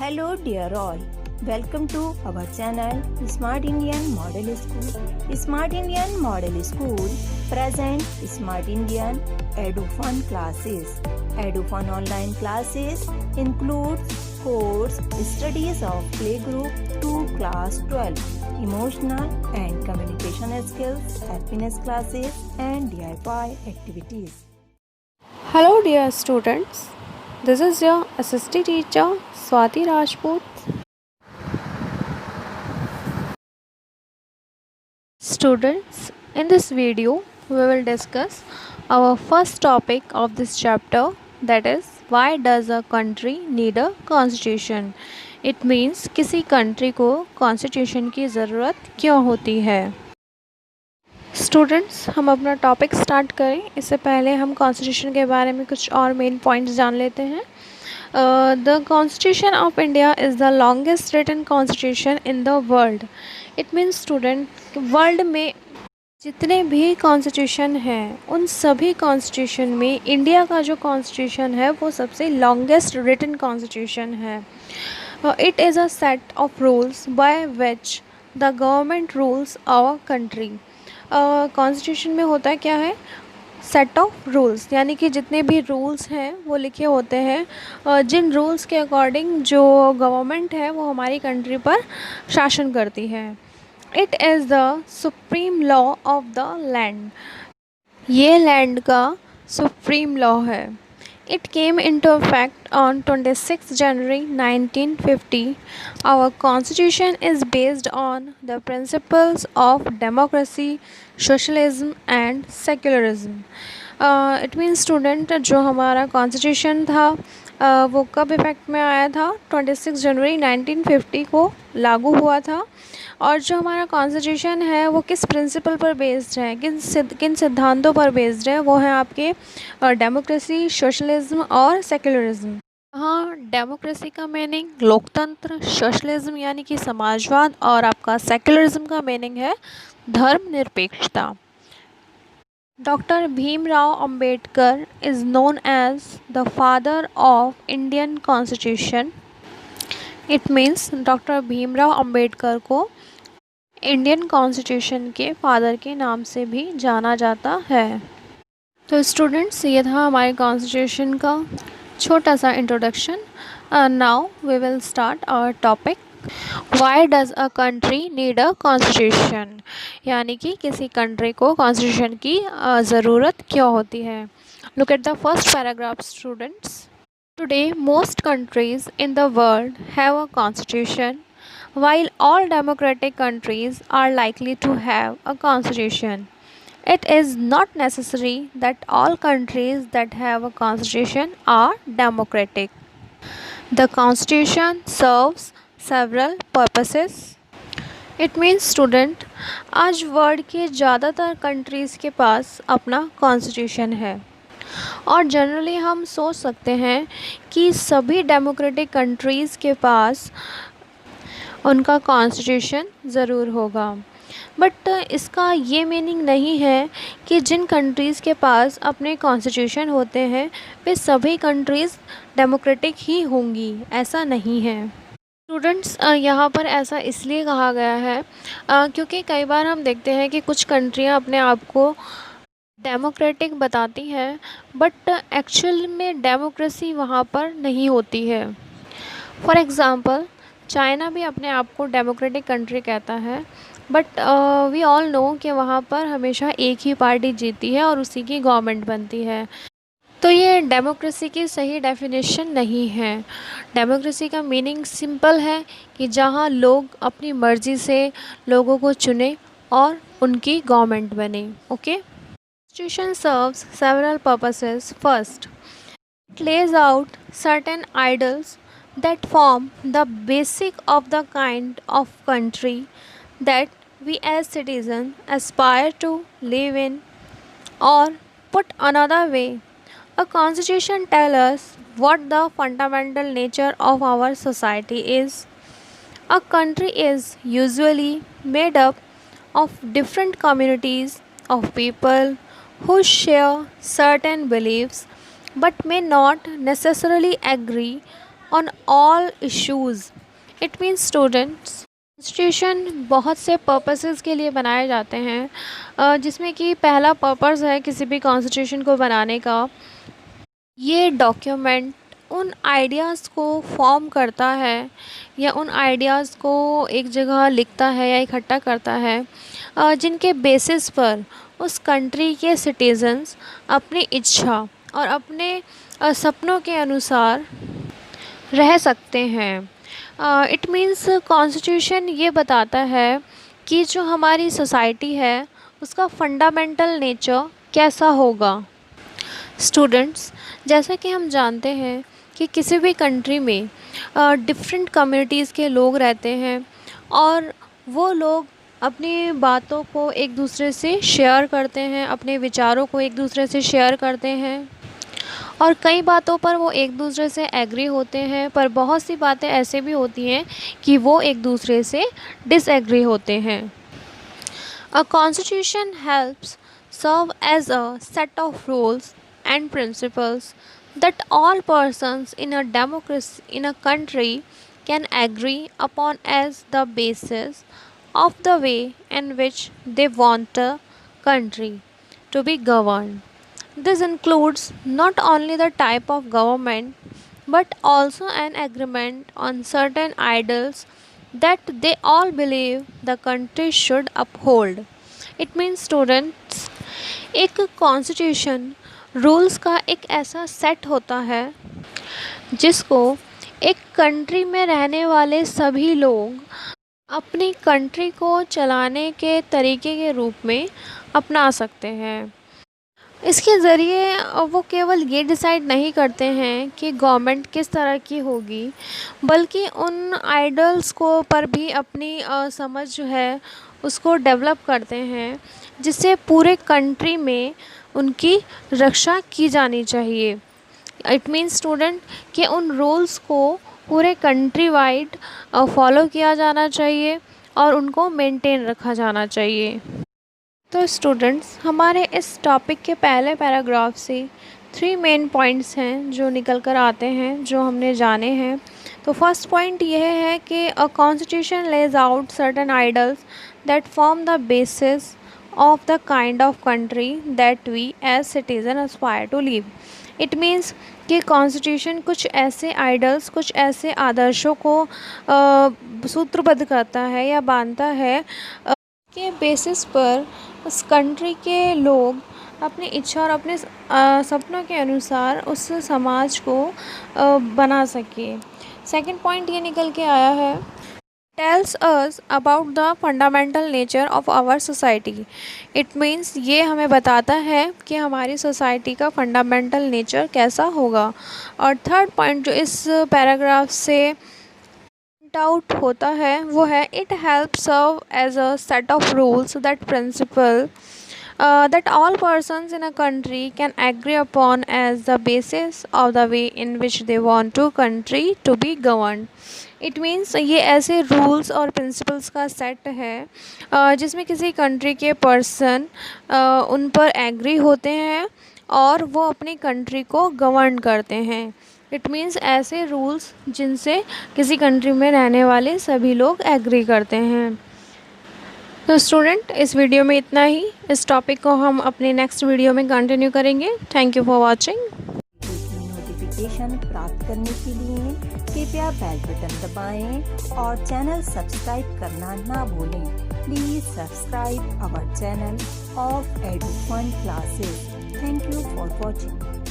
Hello dear all, welcome to our channel Smart Indian Model School. Smart Indian Model School present Smart Indian EduFun classes. EduFun online classes includes course studies of playgroup to class 12, emotional and communication skills, happiness classes and DIY activities. Hello dear students, this is your assistant teacher Swati Rajput. Students, in this video we will discuss our first topic of this chapter, that is why does a country need a constitution. It means किसी country को constitution की ज़रूरत क्यों होती है. Students, हम अपना topic start करें इससे पहले हम कॉन्स्टिट्यूशन के बारे में कुछ और मेन पॉइंट्स जान लेते हैं. The constitution of India is the longest written constitution in the world. It means student, world में जितने भी कॉन्स्टिट्यूशन हैं उन सभी कॉन्स्टिट्यूशन में इंडिया का जो कॉन्स्टिट्यूशन है वो सबसे लॉन्गेस्ट रिटन कॉन्स्टिट्यूशन है. It is a set of rules by which the government rules our country. Constitution में होता है क्या है, सेट ऑफ रूल्स, यानी कि जितने भी रूल्स हैं वो लिखे होते हैं जिन रूल्स के अकॉर्डिंग जो गवर्नमेंट है वो हमारी कंट्री पर शासन करती है. It is the supreme law of the land. ये लैंड का सुप्रीम लॉ है. It came into effect on 26 January 1950. Our constitution is based on the principles of democracy, socialism and secularism. It means student, जो हमारा constitution था वो कब effect में आया था, 26 जनवरी 1950 को लागू हुआ था. और जो हमारा कॉन्स्टिट्यूशन है वो किस प्रिंसिपल पर बेस्ड है, किन सिद्धांतों पर बेस्ड है, वो है आपके डेमोक्रेसी, सोशलिज्म और सेक्युलरिज्म. हाँ, डेमोक्रेसी का मीनिंग लोकतंत्र, सोशलिज्म यानी कि समाजवाद और आपका सेक्युलरिज्म का मीनिंग है धर्मनिरपेक्षता. Doctor Bhimrao Ambedkar is known as the father of Indian constitution. It means doctor Bhimrao Ambedkar को इंडियन कॉन्स्टिट्यूशन के फादर के नाम से भी जाना जाता है. तो स्टूडेंट्स, ये था हमारे कॉन्स्टिट्यूशन का छोटा सा introduction. Now we will start our topic, why does a country need a constitution, यानी कि किसी कंट्री को कॉन्स्टिट्यूशन की ज़रूरत क्यों होती है. Look at the first paragraph students. Today, most countries in the world have a constitution. While all democratic countries are likely to have a constitution, it is not necessary that all countries that have a constitution are democratic. The constitution serves several purposes. It means student, आज world के ज़्यादातर countries के पास अपना constitution है और generally हम सोच सकते हैं कि सभी डेमोक्रेटिक कंट्रीज़ के पास उनका कॉन्स्टिट्यूशन ज़रूर होगा. बट इसका ये मीनिंग नहीं है कि जिन कंट्रीज़ के पास अपने कॉन्स्टिट्यूशन होते हैं वे सभी कंट्रीज़ डेमोक्रेटिक ही होंगी, ऐसा नहीं है. स्टूडेंट्स, यहाँ पर ऐसा इसलिए कहा गया है क्योंकि कई बार हम देखते हैं कि कुछ कंट्रियाँ अपने आप को डेमोक्रेटिक बताती हैं बट एक्चुअल में डेमोक्रेसी वहाँ पर नहीं होती है. फॉर एग्ज़ाम्पल, चाइना भी अपने आप को डेमोक्रेटिक कंट्री कहता है बट वी ऑल नो कि वहाँ पर हमेशा एक ही पार्टी जीती है और उसी की गवर्नमेंट बनती है. तो ये डेमोक्रेसी की सही डेफिनेशन नहीं है. डेमोक्रेसी का मीनिंग सिंपल है कि जहाँ लोग अपनी मर्ज़ी से लोगों को चुने और उनकी गवर्नमेंट बने. Okay. Constitution serves several purposes. First, it lays out certain ideals that form the basic of the kind of country that we as citizens aspire to live in. Or put another way, a constitution tells us what the fundamental nature of our society is. A country is usually made up of different communities of people who share certain beliefs but may not necessarily agree on all issues. It means students, constitution बहुत से purposes के लिए बनाए जाते हैं, जिसमें कि पहला पर्पस है किसी भी कॉन्स्टिट्यूशन को बनाने का, ये डॉक्यूमेंट उन आइडियाज़ को फॉर्म करता है या उन आइडियाज़ को एक जगह लिखता है या इकट्ठा करता है, जिनके बेसिस पर उस कंट्री के सिटीजन्स अपनी इच्छा और अपने सपनों के अनुसार रह सकते हैं. इट मीन्स कॉन्स्टिट्यूशन ये बताता है कि जो हमारी सोसाइटी है उसका फंडामेंटल नेचर कैसा होगा. स्टूडेंट्स, जैसा कि हम जानते हैं कि किसी भी कंट्री में डिफरेंट कम्युनिटीज़ के लोग रहते हैं और वो लोग अपनी बातों को एक दूसरे से शेयर करते हैं, अपने विचारों को एक दूसरे से शेयर करते हैं और कई बातों पर वो एक दूसरे से एग्री होते हैं, पर बहुत सी बातें ऐसे भी होती हैं कि वो एक दूसरे से डिसएग्री होते हैं. A constitution helps serve as a set of rules and principles that all persons in a democracy in a country can agree upon as the basis of the way in which they want the country to be governed. This includes not only the type of government but also an agreement on certain ideals that they all believe the country should uphold. It means students, एक constitution rules का एक ऐसा set होता है जिसको एक country में रहने वाले सभी लोग अपनी कंट्री को चलाने के तरीके के रूप में अपना सकते हैं. इसके ज़रिए वो केवल ये डिसाइड नहीं करते हैं कि गवर्नमेंट किस तरह की होगी, बल्कि उन आइडल्स को पर भी अपनी समझ जो है उसको डेवलप करते हैं, जिससे पूरे कंट्री में उनकी रक्षा की जानी चाहिए. इट मीन्स स्टूडेंट कि उन रूल्स को पूरे कंट्री वाइड फॉलो किया जाना चाहिए और उनको मेंटेन रखा जाना चाहिए. तो स्टूडेंट्स, हमारे इस टॉपिक के पहले पैराग्राफ से 3 मेन पॉइंट्स हैं जो निकल कर आते हैं, जो हमने जाने हैं. तो फर्स्ट पॉइंट यह है कि a constitution lays out certain ideals that form the basis of the kind of country that we as citizen aspire to live. It means कि कॉन्स्टिट्यूशन कुछ ऐसे आइडल्स, कुछ ऐसे आदर्शों को सूत्रबद्ध करता है या बांधता है के बेसिस पर उस कंट्री के लोग अपनी इच्छा और अपने सपनों के अनुसार उस समाज को बना सके. सेकंड पॉइंट ये निकल के आया है, tells us about the fundamental nature of our society. It means ये हमें बताता है कि हमारी सोसाइटी का फंडामेंटल नेचर कैसा होगा. और थर्ड पॉइंट जो इस पैराग्राफ से आउट होता है वो है, it help serve as a set of rules that principle that all persons in a country can agree upon as the basis of the way in which they want to country to be governed. It means ये ऐसे rules और principles का set है जिसमें किसी country के person उन पर एग्री होते हैं और वो अपनी कंट्री को गवर्न करते हैं. इट मीन्स ऐसे रूल्स जिनसे किसी कंट्री में रहने वाले सभी लोग एग्री करते हैं. तो स्टूडेंट, इस वीडियो में इतना ही. इस टॉपिक को हम अपने नेक्स्ट वीडियो में कंटिन्यू करेंगे. Thank you for watching. Notification प्राप्त करने के लिए कृपया बेल बटन दबाएं और चैनल सब्सक्राइब करना ना भूलें. Please subscribe our channel of Edufun classes. Thank you for watching.